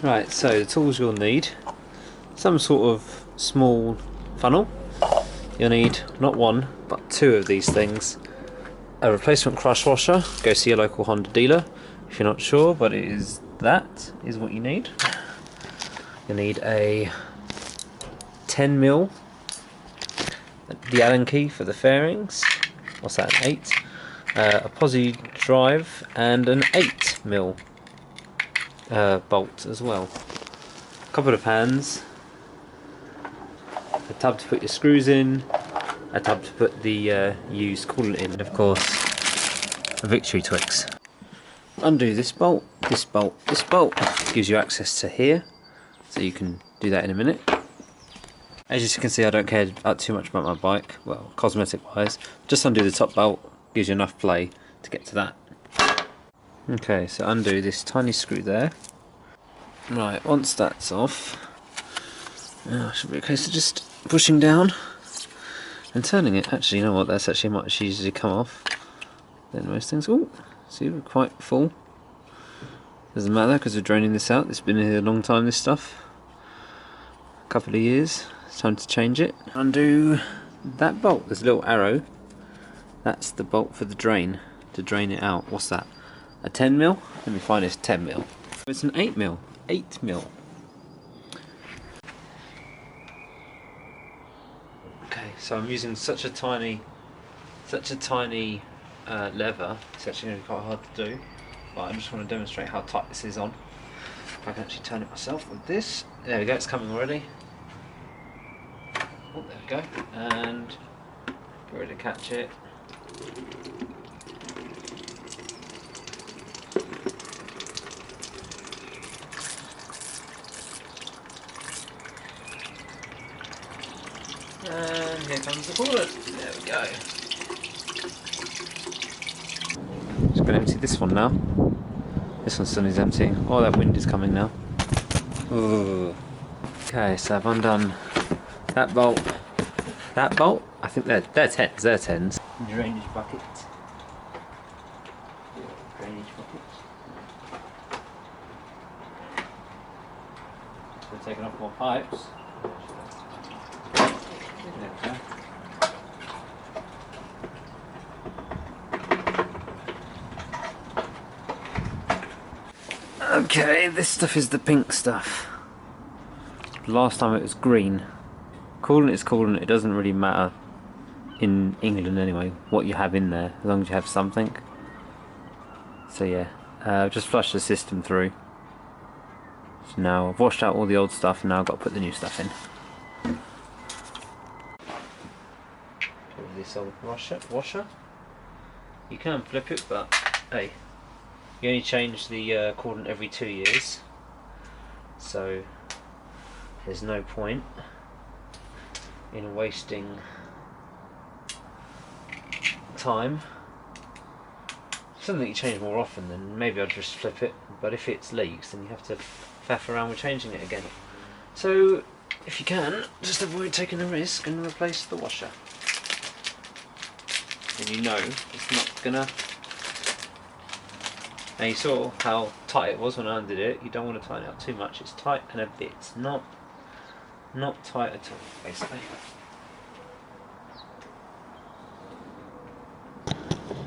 Right, so the tools you'll need: some sort of small funnel. You'll need not one, but two of these things. A replacement crush washer. Go see a local Honda dealer if you're not sure, but that is what you need. You'll need a 10mm, the Allen key for the fairings. What's that? An 8. A posi drive and an 8mm bolt as well. A couple of pans. A tub to put your screws in. A tub to put the used coolant in, and of course a victory Twix. Undo this bolt, this bolt, this bolt. Gives you access to here, so you can do that in a minute. As you can see, I don't care too much about my bike, well, cosmetic wise. Just undo the top bolt, gives you enough play to get to that. Okay, so undo this tiny screw there. Right, once that's off, should be a case of just pushing down and turning it. Actually, you know what, that's actually much easier to come off than most things. Oh, see, we're quite full. Doesn't matter because we're draining this out. It's been here a long time, this stuff. A couple of years. It's time to change it. Undo that bolt. There's a little arrow. That's the bolt for the drain, to drain it out. What's that? A 10mm? Let me find this 10mm. It's an 8mm. 8mm. Okay, so I'm using such a tiny lever. It's actually going to be quite hard to do, but I just want to demonstrate how tight this is on. If I can actually turn it myself with this. There we go, it's coming already. Oh, there we go. And get ready to catch it. And here comes the coolant. There we go. Just going to empty this one now. This one still needs emptying. Oh, that wind is coming now. Ooh. Okay, so I've undone that bolt. That bolt? I think they're 10s. They're 10s. Drainage bucket. Drainage bucket. We're taking off more pipes. There we go. Okay, this stuff is the pink stuff. Last time it was green. Coolant is coolant, it doesn't really matter in England anyway what you have in there, as long as you have something. So yeah, just flush the system through. So now I've washed out all the old stuff and now I've got to put the new stuff in. This old washer. You can flip it, but hey, you only change the coolant every 2 years, so there's no point in wasting time. Something you change more often, then maybe I'd just flip it, but if it leaks then you have to faff around with changing it again. So if you can, just avoid taking the risk and replace the washer. And you know it's not gonna. And you saw how tight it was when I undid it. You don't want to tighten it up too much. It's tight and a bit. It's not tight at all, basically.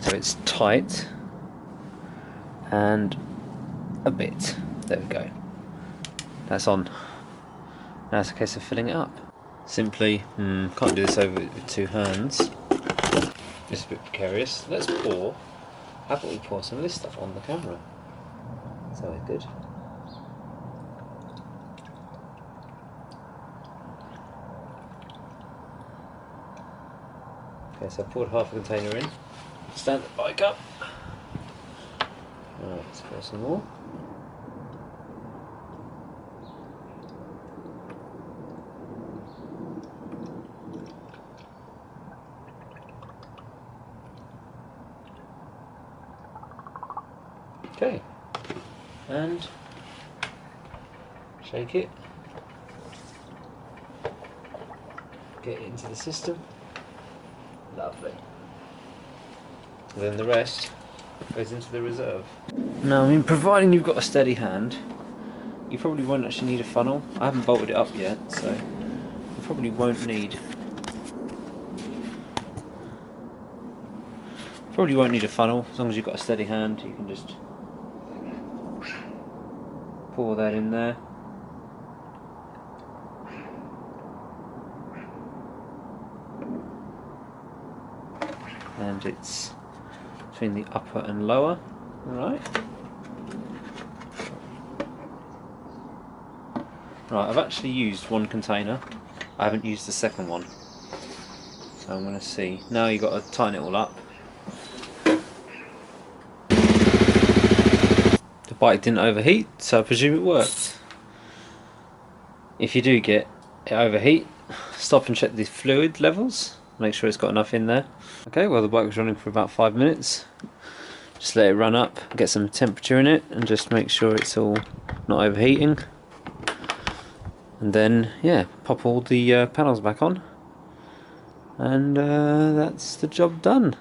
So it's tight and a bit. There we go. That's on. Now it's a case of filling it up. Simply, can't do this over with 2 hands. Just a bit precarious. Let's pour. How about we pour some of this stuff on the camera? That's always good. Okay, so I poured half a container in. Stand the bike up. Alright, let's pour some more. Okay, and shake it, get it into the system. Lovely. And then the rest goes into the reserve. Now, I mean, providing you've got a steady hand, you probably won't actually need a funnel. I haven't bolted it up yet, so you probably won't need a funnel. As long as you've got a steady hand, you can just pour that in there. And it's between the upper and lower, right? Right, I've actually used one container. I haven't used the second one. So I'm going to see. Now you've got to tighten it all up. The bike didn't overheat, so I presume it worked. If you do get it overheat, stop and check the fluid levels. Make sure it's got enough in there. Okay, well the bike was running for about 5 minutes. Just let it run up, get some temperature in it, and just make sure it's all not overheating. And then, yeah, pop all the panels back on, and that's the job done.